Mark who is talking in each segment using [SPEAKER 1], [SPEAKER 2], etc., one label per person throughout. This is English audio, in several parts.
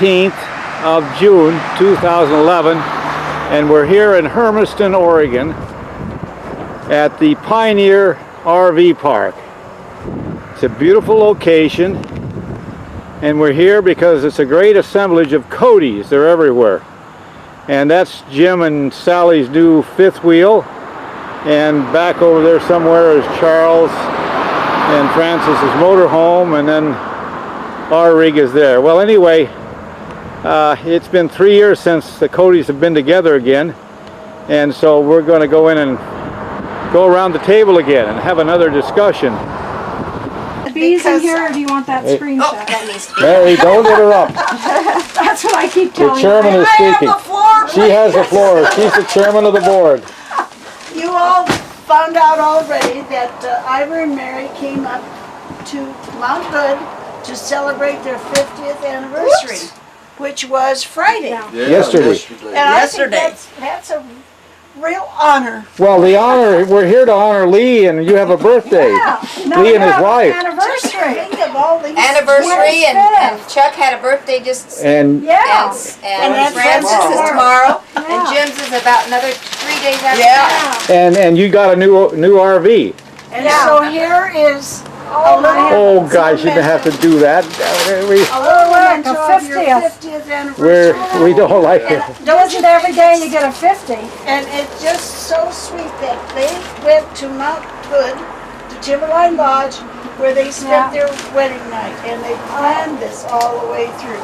[SPEAKER 1] 18th of June 2011, and we're here in Hermiston, Oregon at the Pioneer RV Park. It's a beautiful location, and we're here because it's a great assemblage of Codys. They're everywhere. And that's Jim and Sally's new fifth wheel, and back over there somewhere is Charles and Francis's motorhome, and then our rig is there. Well, anyway, it's been 3 years since the Codys have been together again, and so we're going to go in and go around the table again and have another discussion.
[SPEAKER 2] The bees in here, or do you want that screenshot?
[SPEAKER 3] Oh, that needs to be.
[SPEAKER 1] Mary, don't interrupt.
[SPEAKER 2] That's what I keep telling
[SPEAKER 1] The chairman is speaking.
[SPEAKER 3] I have the floor,
[SPEAKER 1] She has the floor. She's the chairman of the board.
[SPEAKER 4] You all found out already that Ivor and Mary came up to Mount Hood to celebrate their 50th anniversary, which was Friday.
[SPEAKER 2] Yeah.
[SPEAKER 1] Yesterday.
[SPEAKER 4] And I think that's a real honor.
[SPEAKER 1] Well, the honor, we're here to honor Lee, and you have a birthday.
[SPEAKER 2] Yeah. No,
[SPEAKER 1] Lee and his
[SPEAKER 2] yeah,
[SPEAKER 1] wife.
[SPEAKER 2] Anniversary.
[SPEAKER 4] Think of all these
[SPEAKER 3] Anniversary, and
[SPEAKER 2] 25th.
[SPEAKER 3] Chuck had a birthday just.
[SPEAKER 1] And
[SPEAKER 2] Yeah.
[SPEAKER 3] And
[SPEAKER 4] that's
[SPEAKER 3] Francis is
[SPEAKER 4] tomorrow.
[SPEAKER 3] tomorrow, and Jim's is about another 3 days after that.
[SPEAKER 1] and you got a new RV.
[SPEAKER 4] And
[SPEAKER 2] Yeah.
[SPEAKER 4] so here is
[SPEAKER 2] Oh, my.
[SPEAKER 1] Oh gosh, you didn't have to do that.
[SPEAKER 4] a
[SPEAKER 1] We
[SPEAKER 4] little
[SPEAKER 2] look,
[SPEAKER 4] memento
[SPEAKER 2] a
[SPEAKER 4] of your
[SPEAKER 2] 50th.
[SPEAKER 4] 50th anniversary.
[SPEAKER 1] we don't like it.
[SPEAKER 2] Does it every day you get a 50?
[SPEAKER 4] And it's just so sweet that they went to Mount Hood, to Timberline Lodge, where they spent their wedding night, and they planned this all the way through.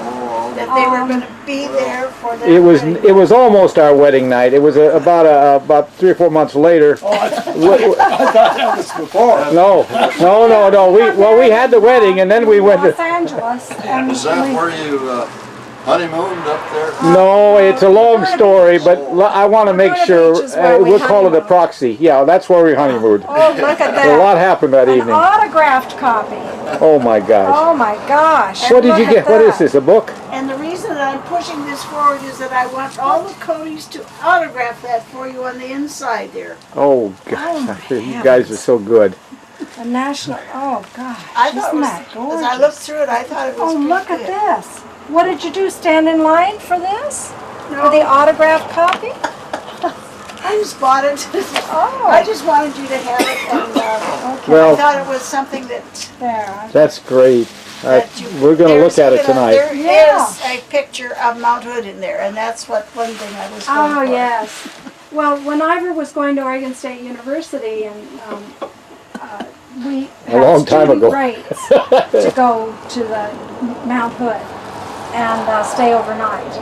[SPEAKER 4] That they were going to be there for their wedding.
[SPEAKER 1] It was almost our wedding night. It was about 3 or 4 months later.
[SPEAKER 5] I thought that was before.
[SPEAKER 1] No. We had the wedding, and then we went
[SPEAKER 2] Los
[SPEAKER 1] to.
[SPEAKER 2] Angeles. And
[SPEAKER 5] Is that where you honeymooned up there?
[SPEAKER 1] No, it's a long story, but I want to make sure
[SPEAKER 2] Beach is where we
[SPEAKER 1] we'll call it a
[SPEAKER 2] honeymooned.
[SPEAKER 1] proxy. Yeah, that's where we honeymooned.
[SPEAKER 2] Oh, look at
[SPEAKER 1] A
[SPEAKER 2] that.
[SPEAKER 1] lot happened that
[SPEAKER 2] An
[SPEAKER 1] evening.
[SPEAKER 2] autographed copy.
[SPEAKER 1] Oh my gosh.
[SPEAKER 2] Oh my gosh.
[SPEAKER 1] What did
[SPEAKER 2] Look
[SPEAKER 1] you
[SPEAKER 2] at
[SPEAKER 1] get? What is
[SPEAKER 2] that.
[SPEAKER 1] this? A book?
[SPEAKER 4] And the reason that I'm pushing this forward is that I want all the Codys to autograph that for you on the inside there.
[SPEAKER 1] Oh gosh, you guys are so good.
[SPEAKER 2] A national. Oh gosh.
[SPEAKER 4] I thought it
[SPEAKER 2] Isn't
[SPEAKER 4] was,
[SPEAKER 2] that
[SPEAKER 4] as
[SPEAKER 2] gorgeous?
[SPEAKER 4] I looked through it, I thought it was
[SPEAKER 2] Oh,
[SPEAKER 4] pretty
[SPEAKER 2] look at
[SPEAKER 4] good.
[SPEAKER 2] this. What did you do? Stand in line for this?
[SPEAKER 4] No,
[SPEAKER 2] For the autographed copy?
[SPEAKER 4] I just bought it.
[SPEAKER 2] Oh.
[SPEAKER 4] I just wanted you to have it, and I
[SPEAKER 1] Well,
[SPEAKER 4] thought it was something that
[SPEAKER 2] There.
[SPEAKER 1] that's great.
[SPEAKER 4] that you,
[SPEAKER 1] We're going to look at it
[SPEAKER 4] there's, you know,
[SPEAKER 1] tonight.
[SPEAKER 4] There
[SPEAKER 2] Yeah.
[SPEAKER 4] is a picture of Mount Hood in there, and that's what one thing I was going
[SPEAKER 2] Oh,
[SPEAKER 4] for.
[SPEAKER 2] yes. Well, when Ivor was going to Oregon State University, and we had
[SPEAKER 1] long time
[SPEAKER 2] student
[SPEAKER 1] ago.
[SPEAKER 2] rates to go to the Mount Hood and stay overnight.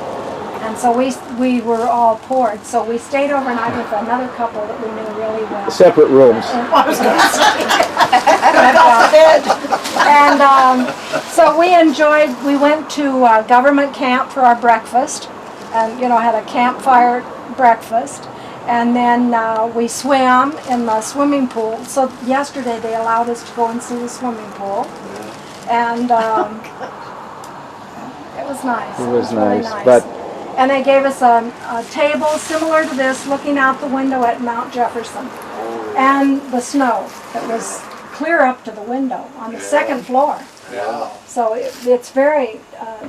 [SPEAKER 2] And so we were all poor, so we stayed overnight with another couple that we knew really well.
[SPEAKER 1] Separate rooms.
[SPEAKER 2] And so we went to government camp for our breakfast, and had a campfire breakfast, and then we swam in the swimming pool. So yesterday they allowed us to go and see the swimming pool, and it was nice.
[SPEAKER 1] It was
[SPEAKER 2] really
[SPEAKER 1] nice, but
[SPEAKER 2] and they gave us a table similar to this, looking out the window at Mount Jefferson, and the snow that was clear up to the window on the second floor.
[SPEAKER 5] Yeah.
[SPEAKER 2] So it's very,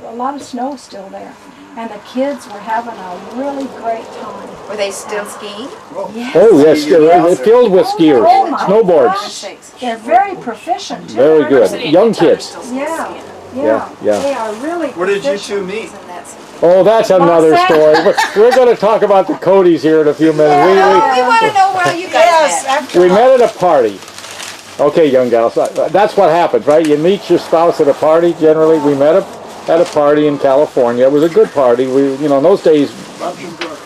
[SPEAKER 2] a lot of snow still there. And the kids were having a really great time.
[SPEAKER 3] Were they still skiing?
[SPEAKER 2] Yes.
[SPEAKER 1] oh yes, it's filled with skiers,
[SPEAKER 2] Oh my
[SPEAKER 1] snowboards.
[SPEAKER 2] gosh. They're very proficient too.
[SPEAKER 1] Very
[SPEAKER 2] aren't
[SPEAKER 1] good.
[SPEAKER 2] they?
[SPEAKER 1] Young kids.
[SPEAKER 2] Yeah.
[SPEAKER 1] Yeah.
[SPEAKER 2] They are really
[SPEAKER 5] Where did you
[SPEAKER 2] proficient.
[SPEAKER 5] two meet?
[SPEAKER 1] Oh, that's another
[SPEAKER 2] Los
[SPEAKER 1] story. We're going to talk about the Codys here in a few minutes.
[SPEAKER 3] We want to know where you guys met.
[SPEAKER 1] We met at a party. Okay, young gals, that's what happens, right? You meet your spouse at a party. Generally, we met at a party in California. It was a good party. In those days,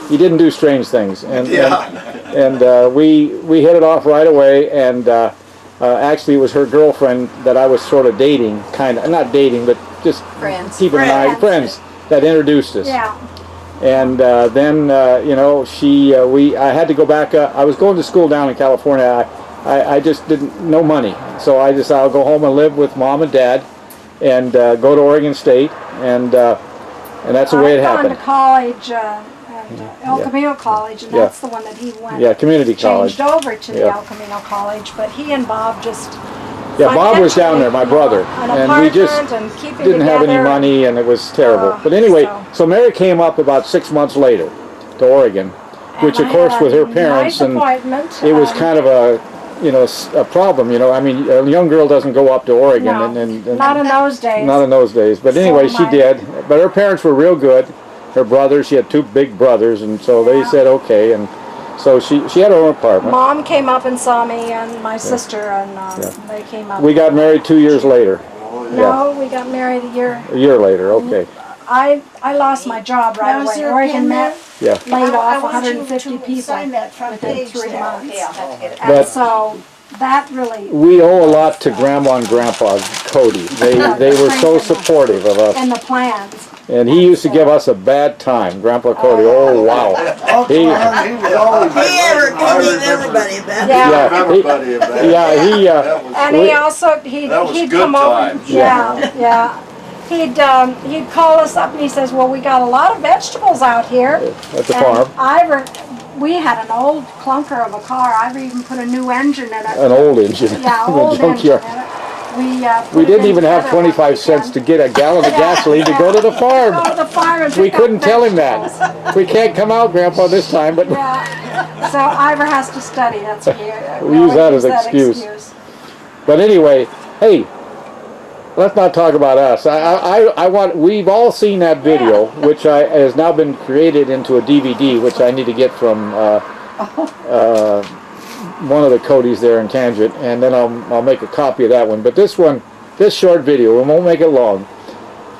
[SPEAKER 1] you didn't do strange things, and we hit it off right away. And actually, it was her girlfriend that I was sort of dating, not dating, but just
[SPEAKER 3] Friends.
[SPEAKER 1] keeping an eye, friends that introduced us.
[SPEAKER 2] Yeah.
[SPEAKER 1] And then I had to go back. I was going to school down in California. I just didn't, no money, so I'll go home and live with mom and dad, and go to Oregon State, and that's the way it
[SPEAKER 2] I've gone
[SPEAKER 1] happened.
[SPEAKER 2] to college at El Camino College, and that's the one that he went.
[SPEAKER 1] Yeah, community college.
[SPEAKER 2] Changed over to the
[SPEAKER 1] Yeah.
[SPEAKER 2] El Camino College, but he and Bob just
[SPEAKER 1] Yeah, Bob was down there, my brother,
[SPEAKER 2] an
[SPEAKER 1] and we just
[SPEAKER 2] apartment and keeping
[SPEAKER 1] didn't have any
[SPEAKER 2] together.
[SPEAKER 1] money, and it was terrible. But anyway, so Mary came up about 6 months later to Oregon, which
[SPEAKER 2] And
[SPEAKER 1] of
[SPEAKER 2] I
[SPEAKER 1] course
[SPEAKER 2] had
[SPEAKER 1] with her
[SPEAKER 2] a
[SPEAKER 1] parents,
[SPEAKER 2] nice
[SPEAKER 1] and
[SPEAKER 2] appointment.
[SPEAKER 1] it was kind of a, you know, a problem. You know, I mean, a young girl doesn't go up to Oregon,
[SPEAKER 2] No,
[SPEAKER 1] and
[SPEAKER 2] not in those days.
[SPEAKER 1] not in those days. But
[SPEAKER 2] So
[SPEAKER 1] anyway, she
[SPEAKER 2] my-
[SPEAKER 1] did. But her parents were real good. Her brothers, she had two big brothers, and so they
[SPEAKER 2] Yeah.
[SPEAKER 1] said okay, and so she had her own apartment.
[SPEAKER 2] Mom came up and saw me, and my sister, and they came up.
[SPEAKER 1] We got married 2 years later.
[SPEAKER 2] No, we got married
[SPEAKER 1] A year later, okay.
[SPEAKER 2] I lost my job right
[SPEAKER 4] Now, is
[SPEAKER 2] away.
[SPEAKER 4] there a
[SPEAKER 2] Oregon
[SPEAKER 4] pen
[SPEAKER 2] Met
[SPEAKER 1] Yeah.
[SPEAKER 2] laid
[SPEAKER 4] I
[SPEAKER 2] off
[SPEAKER 4] want you
[SPEAKER 2] 150
[SPEAKER 4] to
[SPEAKER 2] people
[SPEAKER 4] sign that front
[SPEAKER 2] within
[SPEAKER 4] page
[SPEAKER 2] 3
[SPEAKER 4] there.
[SPEAKER 2] months.
[SPEAKER 3] Yeah, I'll have to get it.
[SPEAKER 2] And
[SPEAKER 1] But-
[SPEAKER 2] so that really,
[SPEAKER 1] We owe a lot to Grandma and Grandpa Cody. They were so supportive of us.
[SPEAKER 2] and the plans.
[SPEAKER 1] And he used to give us a bad time, Grandpa Cody. Oh, wow. He,
[SPEAKER 5] He was always.
[SPEAKER 4] He gave everybody a bad.
[SPEAKER 2] Yeah.
[SPEAKER 1] yeah,
[SPEAKER 5] Everybody a bad.
[SPEAKER 1] yeah, he,
[SPEAKER 5] That was-
[SPEAKER 2] And he also,
[SPEAKER 5] That was
[SPEAKER 2] he'd
[SPEAKER 5] good
[SPEAKER 2] come over.
[SPEAKER 5] times.
[SPEAKER 2] Yeah, yeah. He'd call us up and he says, well, we got a lot of vegetables out here.
[SPEAKER 1] at the
[SPEAKER 2] And
[SPEAKER 1] farm,
[SPEAKER 2] Ivor, we had an old clunker of a car. Ivor even put a new engine in it.
[SPEAKER 1] an old engine.
[SPEAKER 2] Yeah,
[SPEAKER 1] in the
[SPEAKER 2] old engine
[SPEAKER 1] junkyard.
[SPEAKER 2] in it. We
[SPEAKER 1] We didn't even have 25 cents to get a gallon of gasoline to go to the
[SPEAKER 2] Go
[SPEAKER 1] farm.
[SPEAKER 2] to the farm and
[SPEAKER 1] We
[SPEAKER 2] pick up
[SPEAKER 1] couldn't tell him
[SPEAKER 2] vegetables.
[SPEAKER 1] that. We can't come out, Grandpa, this time, but
[SPEAKER 2] Yeah. So Ivor has to study. That's what
[SPEAKER 1] We use that as excuse. But anyway, hey, let's not talk about us. I want. We've all seen that video, which has now been created into a DVD, which I need to get from one of the Codys there in Tangent, and then I'll make a copy of that one. But this one, this short video, we won't make it long.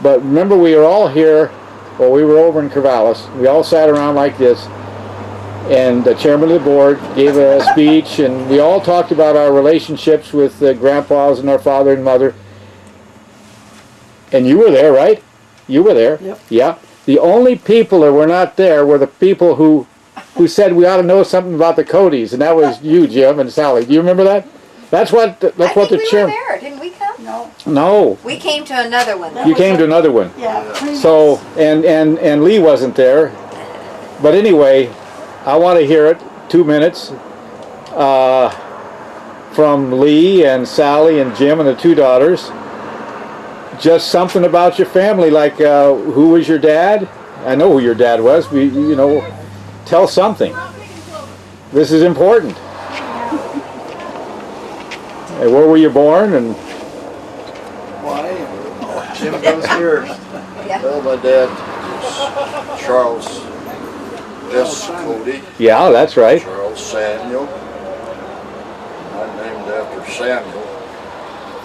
[SPEAKER 1] But remember, we were all here. Well, we were over in Corvallis. We all sat around like this. And the chairman of the board gave a speech, and we all talked about our relationships with the grandpas and our father and mother. And you were there, right? You were there.
[SPEAKER 4] Yep.
[SPEAKER 1] Yeah. The only people that were not there were the people who said we ought to know something about the Codys, and that was you, Jim, and Sally. Do you remember that? That's what the
[SPEAKER 3] I think we
[SPEAKER 1] chairman.
[SPEAKER 3] were there, didn't we come?
[SPEAKER 4] No.
[SPEAKER 1] No,
[SPEAKER 3] We came to another one.
[SPEAKER 1] you came to another one.
[SPEAKER 4] Yeah.
[SPEAKER 1] So and Lee wasn't there, but anyway, I want to hear it. 2 minutes from Lee and Sally and Jim and the two daughters. Just something about your family, like who was your dad? I know who your dad was. You know, tell something. This is important. Hey, where were you born? And
[SPEAKER 5] Why? Jim goes first.
[SPEAKER 3] Yeah.
[SPEAKER 5] Well, my dad was Charles S. Cody,
[SPEAKER 1] yeah, that's right.
[SPEAKER 5] Charles Samuel. I'm named after Samuel.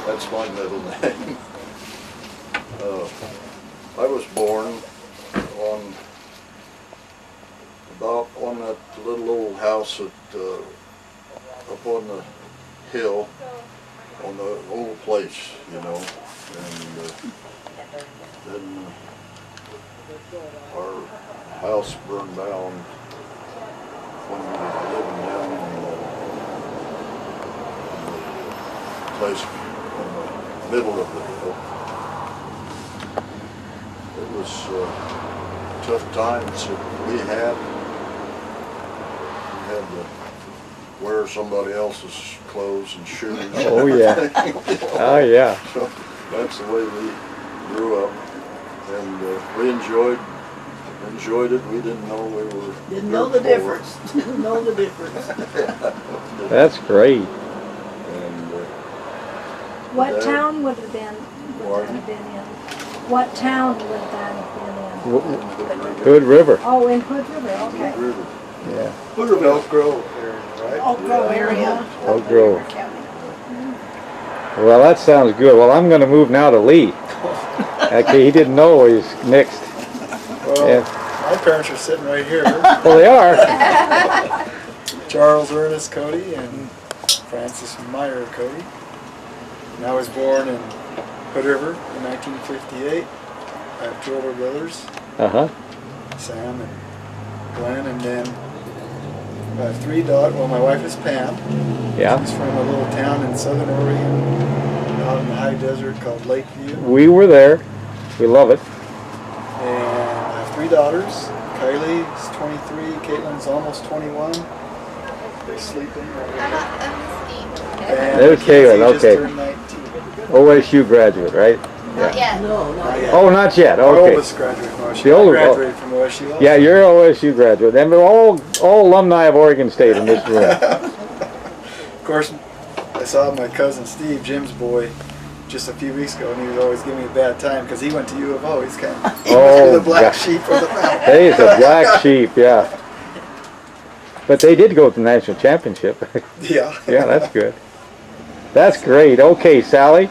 [SPEAKER 5] That's my middle name. I was born on that little old house up on the hill, on the old place, you know, and then our house burned down when we were living down in the place in the middle of the hill. It was tough times that we had. We had to wear somebody else's clothes and shoes.
[SPEAKER 1] Oh yeah. Oh yeah.
[SPEAKER 5] So that's the way we grew up, and we enjoyed it. We didn't know we were.
[SPEAKER 4] Didn't know the difference. Didn't know the difference.
[SPEAKER 1] That's great.
[SPEAKER 5] And
[SPEAKER 2] What
[SPEAKER 5] Dad.
[SPEAKER 2] town would it have been? Would that have been in? What town would that have been in?
[SPEAKER 1] Hood River.
[SPEAKER 2] Oh, in Hood River. Okay.
[SPEAKER 5] River.
[SPEAKER 1] Yeah.
[SPEAKER 5] Elk Grove area, right?
[SPEAKER 4] Oak Grove area.
[SPEAKER 1] Oak Grove.
[SPEAKER 4] County.
[SPEAKER 1] Well, that sounds good. Well, I'm going to move now to Lee. Okay, he didn't know he's next.
[SPEAKER 6] Well,
[SPEAKER 1] Yeah.
[SPEAKER 6] my parents are sitting right here.
[SPEAKER 1] Well, they are.
[SPEAKER 6] Charles Ernest Cody and Francis Meyer Cody. And I was born in Hood River in 1958. I have two older brothers,
[SPEAKER 1] Uh-huh.
[SPEAKER 6] Sam and Glenn, and then I have three daughters. Well, my wife is Pam.
[SPEAKER 1] Yeah.
[SPEAKER 6] She's from a little town in southern Oregon, out in the high desert called Lakeview.
[SPEAKER 1] We were there. We love it.
[SPEAKER 6] And I have three daughters. Kylie's 23, Caitlin's almost 21. They're sleeping. And
[SPEAKER 1] There's Caitlin,
[SPEAKER 6] Mackenzie just
[SPEAKER 1] okay.
[SPEAKER 6] turned 19.
[SPEAKER 1] OSU graduate, right?
[SPEAKER 3] Not yet.
[SPEAKER 6] Not yet.
[SPEAKER 1] Oh, not yet.
[SPEAKER 6] Our
[SPEAKER 1] Okay.
[SPEAKER 6] oldest graduate from OSU.
[SPEAKER 1] The older-
[SPEAKER 6] I graduated from OSU also.
[SPEAKER 1] Yeah, you're OSU graduate, and we're all alumni of Oregon State in this room.
[SPEAKER 6] Of course, I saw my cousin Steve, Jim's boy, just a few weeks ago, and he was always giving me a bad time because he went to U of O. He's kind of he
[SPEAKER 1] Oh,
[SPEAKER 6] was the black
[SPEAKER 1] yeah.
[SPEAKER 6] sheep of the family.
[SPEAKER 1] Hey, it's a black sheep, yeah. But they did go to the national championship.
[SPEAKER 6] Yeah.
[SPEAKER 1] Yeah, that's good. That's great. Okay, Sally,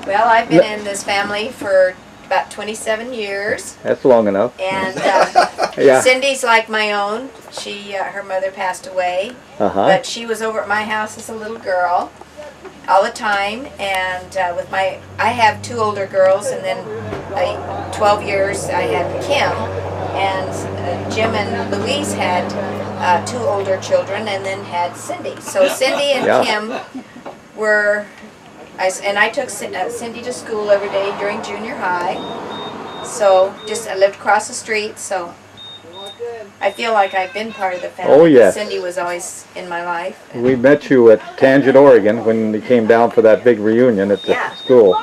[SPEAKER 3] Well, I've been in this family for about 27 years,
[SPEAKER 1] that's long enough.
[SPEAKER 3] and
[SPEAKER 1] Yeah.
[SPEAKER 3] Cindy's like my own. She, her mother passed away,
[SPEAKER 1] Uh-huh.
[SPEAKER 3] but she was over at my house as a little girl all the time, and with I have two older girls, and then 12 years I had Kim, and Jim and Louise had two older children, and then had Cindy. So Cindy and
[SPEAKER 1] Yeah.
[SPEAKER 3] Kim were, I took Cindy to school every day during junior high. So I lived across the street, so I feel like I've been part of the family.
[SPEAKER 1] Oh, yes.
[SPEAKER 3] Cindy was always in my life.
[SPEAKER 1] We met you at Tangent, Oregon when we came down for that big reunion at the
[SPEAKER 3] Yeah.
[SPEAKER 1] school.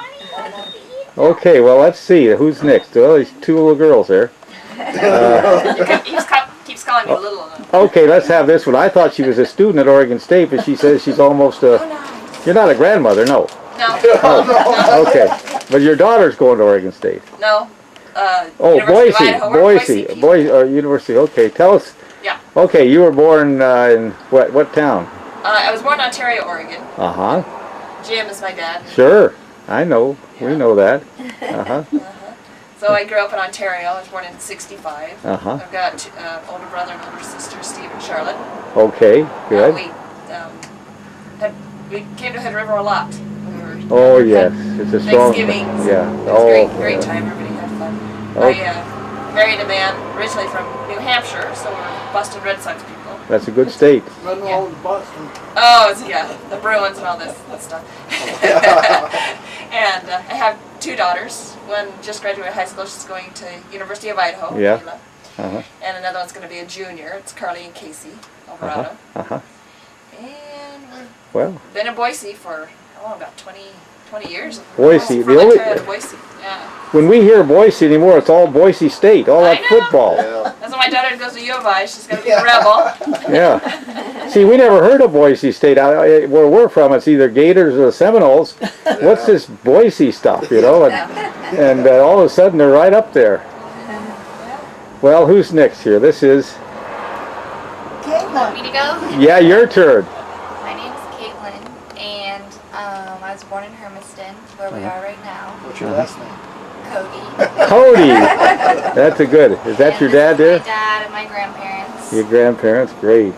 [SPEAKER 1] Okay, well, let's see. Who's next? Well, there's two little girls there.
[SPEAKER 7] Keeps calling me little.
[SPEAKER 1] Okay, let's have this one. I thought she was a student at Oregon State, but she says she's almost a... You're not a grandmother, no.
[SPEAKER 7] No,
[SPEAKER 1] Okay, but your daughter's going to Oregon State.
[SPEAKER 7] no.
[SPEAKER 1] Oh,
[SPEAKER 7] University of
[SPEAKER 1] Boise,
[SPEAKER 7] Idaho. We're
[SPEAKER 1] Boise, University. Okay, tell us.
[SPEAKER 7] Yeah.
[SPEAKER 1] Okay, you were born in what town?
[SPEAKER 7] I was born in Ontario, Oregon.
[SPEAKER 1] Uh-huh.
[SPEAKER 7] Jim is my dad.
[SPEAKER 1] Sure. I know. We know that. Uh-huh.
[SPEAKER 7] So I grew up in Ontario. I was born in '65.
[SPEAKER 1] Uh-huh.
[SPEAKER 7] I've got older brother and older sister, Steve and Charlotte.
[SPEAKER 1] Okay, good.
[SPEAKER 7] We came to Hood River a lot. We were,
[SPEAKER 1] Oh, yes. It's a strong...
[SPEAKER 7] Thanksgivings.
[SPEAKER 1] Yeah.
[SPEAKER 7] It was
[SPEAKER 1] Oh,
[SPEAKER 7] great
[SPEAKER 1] yeah.
[SPEAKER 7] time. Everybody had fun.
[SPEAKER 1] Oh.
[SPEAKER 7] I married a man originally from New Hampshire, so we're Boston Red Sox people.
[SPEAKER 1] That's a good state.
[SPEAKER 5] Monroe and Boston.
[SPEAKER 7] Oh, yeah, the Bruins and all this stuff. And I have two daughters. One just graduated high school. She's going to University of Idaho.
[SPEAKER 1] Yeah.
[SPEAKER 7] Kayla.
[SPEAKER 1] Uh-huh.
[SPEAKER 7] And another one's going to be a junior. It's Carly and Casey, Alvarado.
[SPEAKER 1] Uh-huh.
[SPEAKER 7] And we've
[SPEAKER 1] Well,
[SPEAKER 7] been in Boise for, about 20 years.
[SPEAKER 1] Boise,
[SPEAKER 7] From
[SPEAKER 1] the only-
[SPEAKER 7] Ontario to Boise. Yeah.
[SPEAKER 1] when we hear Boise anymore, it's all Boise State, all
[SPEAKER 7] I
[SPEAKER 1] that
[SPEAKER 7] know.
[SPEAKER 1] football.
[SPEAKER 5] Yeah.
[SPEAKER 7] That's why my daughter goes to U of I. She's going to be a rebel.
[SPEAKER 1] Yeah. See, we never heard of Boise State. Where we're from, it's either Gators or the Seminoles. What's this Boise stuff, you know? And all of a sudden, they're right up there. Well, who's next here? This is...
[SPEAKER 4] Caitlin.
[SPEAKER 8] Me to go?
[SPEAKER 1] Yeah, your turn.
[SPEAKER 8] My name is Caitlin, and I was born in Hermiston, where we are right now.
[SPEAKER 6] What's your last name?
[SPEAKER 8] Cody.
[SPEAKER 1] Cody. That's a good. Is that
[SPEAKER 8] And
[SPEAKER 1] your
[SPEAKER 8] this
[SPEAKER 1] dad
[SPEAKER 8] is
[SPEAKER 1] there?
[SPEAKER 8] My dad and my grandparents.
[SPEAKER 1] Your grandparents? Great.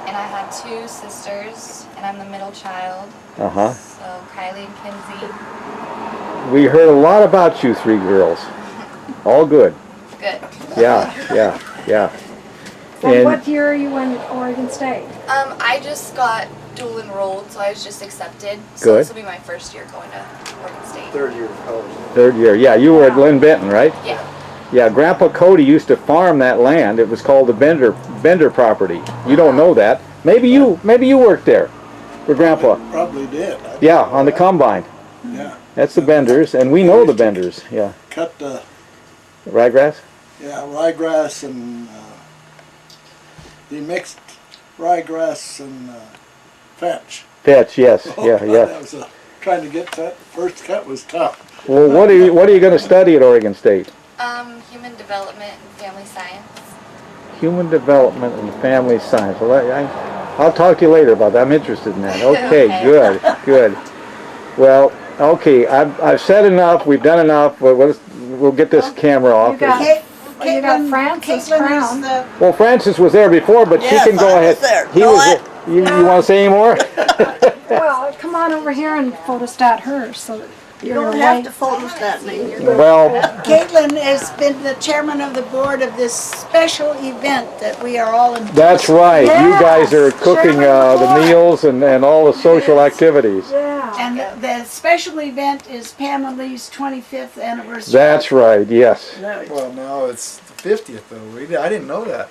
[SPEAKER 8] And I have two sisters, and I'm the middle child.
[SPEAKER 1] Uh-huh.
[SPEAKER 8] So Kylie and Kinsey.
[SPEAKER 1] We heard a lot about you three girls. All good.
[SPEAKER 8] Good.
[SPEAKER 1] Yeah.
[SPEAKER 2] And
[SPEAKER 1] And
[SPEAKER 2] what year are you in Oregon State?
[SPEAKER 8] I just got dual enrolled, so I was just accepted. So
[SPEAKER 1] Good.
[SPEAKER 8] this will be my first year going to Oregon State.
[SPEAKER 6] Third year of college.
[SPEAKER 1] third year. Yeah, you were at Lynn Benton, right?
[SPEAKER 8] Yeah.
[SPEAKER 1] Yeah, Grandpa Cody used to farm that land. It was called the Bender property. You don't know that. Maybe you worked there for Grandpa.
[SPEAKER 9] Probably did.
[SPEAKER 1] Yeah, on the combine.
[SPEAKER 9] Yeah.
[SPEAKER 1] That's the Benders, and we know the Benders. Yeah.
[SPEAKER 9] Cut the
[SPEAKER 1] Ryegrass?
[SPEAKER 9] ryegrass and the mixed ryegrass and fetch.
[SPEAKER 1] Fetch, yes.
[SPEAKER 9] Oh,
[SPEAKER 1] Yeah,
[SPEAKER 9] God,
[SPEAKER 1] yeah.
[SPEAKER 9] That was trying to get that first cut was tough.
[SPEAKER 1] Well, what are you going to study at Oregon State?
[SPEAKER 8] Human development and family science.
[SPEAKER 1] Human development and family science. Well, I'll talk to you later about that. I'm interested in that. Okay,
[SPEAKER 8] Okay.
[SPEAKER 1] good. Well, okay, I've said enough. We've done enough. We'll get this camera off.
[SPEAKER 2] You got- You got
[SPEAKER 4] Caitlin-
[SPEAKER 2] Francis
[SPEAKER 4] Caitlin is
[SPEAKER 2] Crown.
[SPEAKER 4] the-
[SPEAKER 1] Well, Francis was there before, but she
[SPEAKER 10] Yes,
[SPEAKER 1] can go
[SPEAKER 10] I
[SPEAKER 1] ahead.
[SPEAKER 10] was there.
[SPEAKER 1] He
[SPEAKER 10] Go
[SPEAKER 1] was.
[SPEAKER 10] ahead.
[SPEAKER 1] You want to say any more?
[SPEAKER 2] Well, come on over here and photostat her. So
[SPEAKER 4] You don't have to photostat me.
[SPEAKER 1] Well,
[SPEAKER 4] Caitlin has been the chairman of the board of this special event that we are all involved in.
[SPEAKER 1] that's right. You guys are
[SPEAKER 2] Yes,
[SPEAKER 1] cooking
[SPEAKER 2] Chairman of the
[SPEAKER 1] the
[SPEAKER 2] board.
[SPEAKER 1] meals and all the social activities.
[SPEAKER 2] Yeah.
[SPEAKER 4] And the special event is Pam and Lee's 25th anniversary.
[SPEAKER 1] That's right, yes.
[SPEAKER 6] Well, now it's the 50th though. I didn't know that.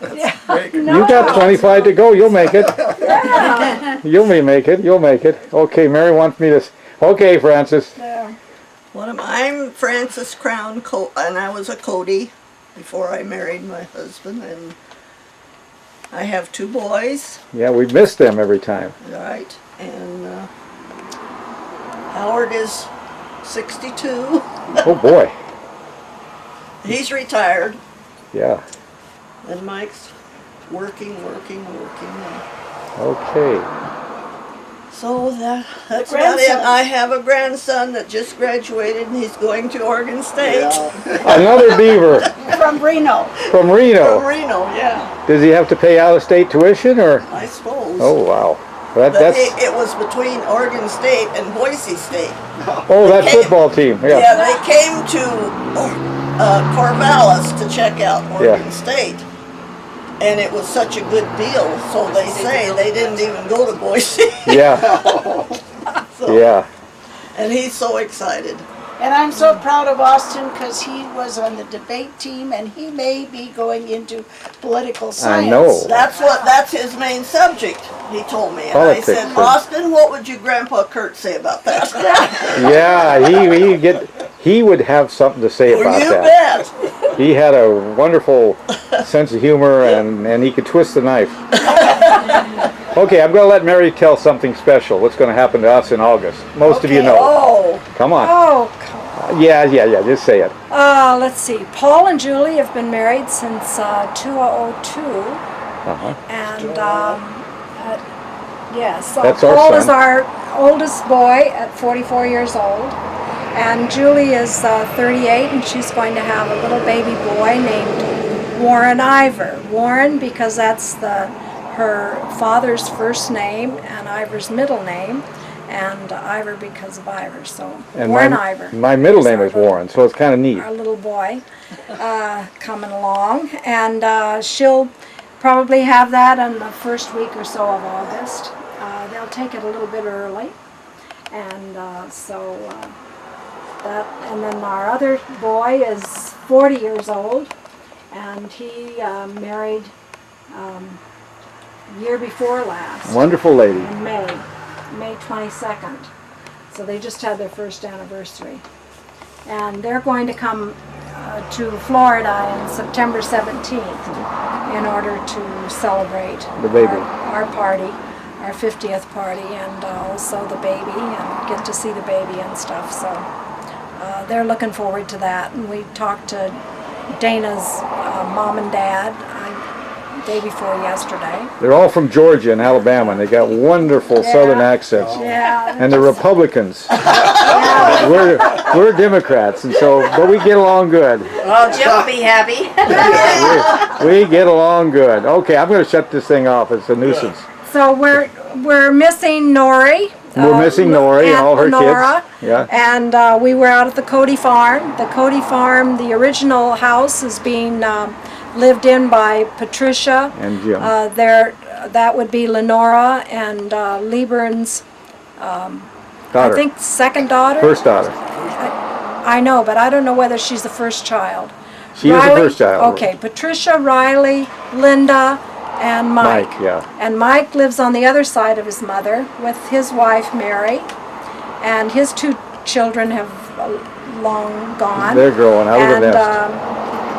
[SPEAKER 6] That's great.
[SPEAKER 2] No.
[SPEAKER 1] You got 25 to go, you'll make it.
[SPEAKER 2] Yeah.
[SPEAKER 1] You'll make it, you'll make it. Okay, Mary wants me to... Okay, Francis.
[SPEAKER 10] I'm Frances Crown, and I was a Cody before I married my husband, and I have 2 boys,
[SPEAKER 1] Yeah, we miss them every time.
[SPEAKER 10] right? And Howard is 62.
[SPEAKER 1] Oh boy,
[SPEAKER 10] He's retired,
[SPEAKER 1] yeah.
[SPEAKER 10] and Mike's working.
[SPEAKER 1] Okay.
[SPEAKER 10] So that's
[SPEAKER 4] The
[SPEAKER 10] about it.
[SPEAKER 4] grandsons.
[SPEAKER 10] I have a grandson that just graduated, and he's going to Oregon State.
[SPEAKER 1] Another beaver
[SPEAKER 4] From Reno.
[SPEAKER 1] from
[SPEAKER 10] From
[SPEAKER 1] Reno.
[SPEAKER 10] Reno, yeah,
[SPEAKER 1] Does he have to pay out-of-state tuition or?
[SPEAKER 10] I suppose.
[SPEAKER 1] Oh wow,
[SPEAKER 10] But
[SPEAKER 1] that's
[SPEAKER 10] it was between Oregon State and Boise State.
[SPEAKER 1] that football team. Yeah.
[SPEAKER 10] Yeah, they came to Corvallis to check out Oregon State. And it was such a good deal, so they say they didn't even go to Boise.
[SPEAKER 1] Yeah.
[SPEAKER 10] So-
[SPEAKER 1] Yeah.
[SPEAKER 10] And he's so excited.
[SPEAKER 4] And I'm so proud of Austin because he was on the debate team and he may be going into political science.
[SPEAKER 1] know.
[SPEAKER 10] That's his main subject, he told me. And
[SPEAKER 1] Politics,
[SPEAKER 10] I said,
[SPEAKER 1] yeah.
[SPEAKER 10] Austin, what would your Grandpa Kurt say about that?
[SPEAKER 1] Yeah. He would have something to say about
[SPEAKER 10] You
[SPEAKER 1] that.
[SPEAKER 10] bet.
[SPEAKER 1] He had a wonderful sense of humor and he could twist the knife. Okay, I'm going to let Mary tell something special. What's going to happen to us in August? Most of you know.
[SPEAKER 10] Oh,
[SPEAKER 1] Come on.
[SPEAKER 2] Oh, come on.
[SPEAKER 1] Yeah. Just say it.
[SPEAKER 2] Let's see. Paul and Julie have been married since 2002.
[SPEAKER 1] Uh-huh.
[SPEAKER 2] And yes,
[SPEAKER 1] That's our
[SPEAKER 2] Paul is
[SPEAKER 1] son.
[SPEAKER 2] our oldest boy at 44 years old. And Julie is 38, and she's going to have a little baby boy named Warren Ivor. Warren because that's her father's first name and Ivor's middle name, and Ivor because of Ivor. So
[SPEAKER 1] And
[SPEAKER 2] Warren Ivor.
[SPEAKER 1] my middle name is Warren, so it's kind of neat.
[SPEAKER 2] Our little boy coming along, and she'll probably have that in the first week or so of August. They'll take it a little bit early, and and then our other boy is 40 years old, and he married year before last.
[SPEAKER 1] Wonderful lady.
[SPEAKER 2] In May 22nd. So they just had their first anniversary. And they're going to come to Florida on September 17th in order to celebrate
[SPEAKER 1] The baby.
[SPEAKER 2] our party, our 50th party, and also the baby, and get to see the baby and stuff. So they're looking forward to that. And we talked to Dana's mom and dad day before yesterday.
[SPEAKER 1] They're all from Georgia and Alabama, and they got wonderful southern accents.
[SPEAKER 2] Yeah.
[SPEAKER 1] And they're Republicans. We're Democrats, and but we get along good.
[SPEAKER 3] Well, Jim will be happy.
[SPEAKER 1] We get along good. Okay, I'm going to shut this thing off. It's a nuisance.
[SPEAKER 2] So we're missing Nori.
[SPEAKER 1] We're missing Nori and
[SPEAKER 2] Aunt
[SPEAKER 1] all her
[SPEAKER 2] Lenora,
[SPEAKER 1] kids. Yeah.
[SPEAKER 2] And we were out at the Cody farm. The Cody farm, the original house, is being lived in by Patricia.
[SPEAKER 1] And Jim.
[SPEAKER 2] That would be Lenora and Liebern's,
[SPEAKER 1] Daughter.
[SPEAKER 2] I think, second daughter.
[SPEAKER 1] First daughter.
[SPEAKER 2] I know, but I don't know whether she's the first child.
[SPEAKER 1] She is the first child.
[SPEAKER 2] Okay, Patricia, Riley, Linda, and Mike.
[SPEAKER 1] Mike, yeah.
[SPEAKER 2] And Mike lives on the other side of his mother with his wife, Mary. And his 2 children have long gone.
[SPEAKER 1] They're growing out of the nest.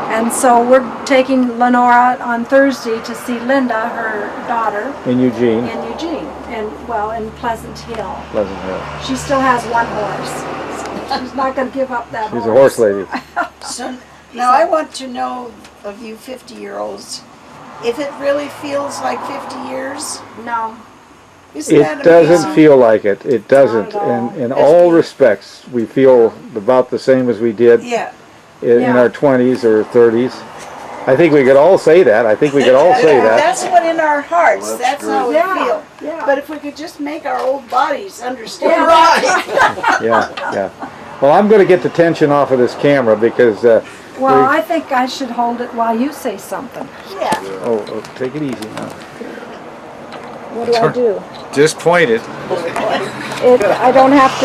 [SPEAKER 2] And so we're taking Lenora on Thursday to see Linda, her daughter,
[SPEAKER 1] In Eugene,
[SPEAKER 2] in Eugene, in Pleasant Hill.
[SPEAKER 1] Pleasant Hill.
[SPEAKER 2] She still has 1 horse. So she's not going to give up that
[SPEAKER 1] She's
[SPEAKER 2] horse.
[SPEAKER 1] a horse lady.
[SPEAKER 4] So now I want to know of you 50-year-olds, if it really feels like 50 years.
[SPEAKER 2] No.
[SPEAKER 4] Isn't that
[SPEAKER 1] It doesn't
[SPEAKER 4] amazing?
[SPEAKER 1] feel like it. It doesn't.
[SPEAKER 2] Not at all.
[SPEAKER 1] In all respects, we feel about the same as we did
[SPEAKER 4] Yeah.
[SPEAKER 1] in
[SPEAKER 2] Yeah.
[SPEAKER 1] our 20s or 30s. I think we could all say that. I think we could all say that.
[SPEAKER 4] That's what in our hearts,
[SPEAKER 5] Well,
[SPEAKER 4] that's
[SPEAKER 5] that's
[SPEAKER 4] how we
[SPEAKER 2] Yeah,
[SPEAKER 4] feel.
[SPEAKER 2] yeah.
[SPEAKER 4] But if we could just make our old bodies understand.
[SPEAKER 1] Yeah, yeah. Well, I'm going to get the tension off of this camera because,
[SPEAKER 2] Well, I think I should hold it while you say something.
[SPEAKER 4] Yeah.
[SPEAKER 1] oh, take it easy now.
[SPEAKER 2] What do I do?
[SPEAKER 1] Just point it.
[SPEAKER 2] I don't have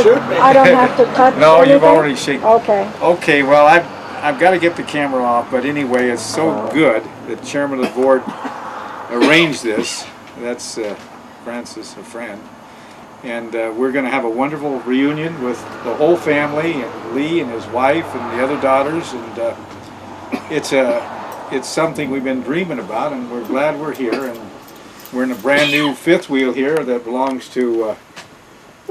[SPEAKER 2] to touch
[SPEAKER 1] No, you've
[SPEAKER 2] anything?
[SPEAKER 1] already shaken.
[SPEAKER 2] Okay.
[SPEAKER 1] Okay, well, I've got to get the camera off, but anyway, it's so good that Chairman of the Board arranged this. That's Francis, a friend. And we're going to have a wonderful reunion with the whole family, and Lee and his wife and the other daughters. And it's something we've been dreaming about, and we're glad we're here. And we're in a brand new fifth wheel here that belongs to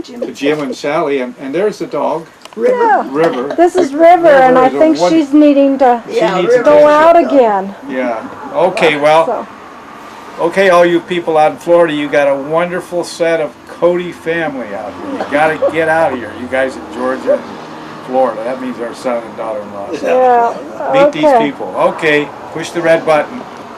[SPEAKER 1] Jim and Sally. And there's the dog, River.
[SPEAKER 2] This is River, and I
[SPEAKER 1] is a
[SPEAKER 2] think she's needing to
[SPEAKER 10] Yeah,
[SPEAKER 1] needs to
[SPEAKER 2] go out again.
[SPEAKER 1] Yeah. Okay, well,
[SPEAKER 2] So,
[SPEAKER 1] okay, all you people out in Florida, you got a wonderful set of Cody family out here. You got to get out of here. You guys in Georgia and Florida. That means our son and daughter-in-law. So
[SPEAKER 2] yeah.
[SPEAKER 1] meet these
[SPEAKER 2] Okay.
[SPEAKER 1] people. Okay, push the red button.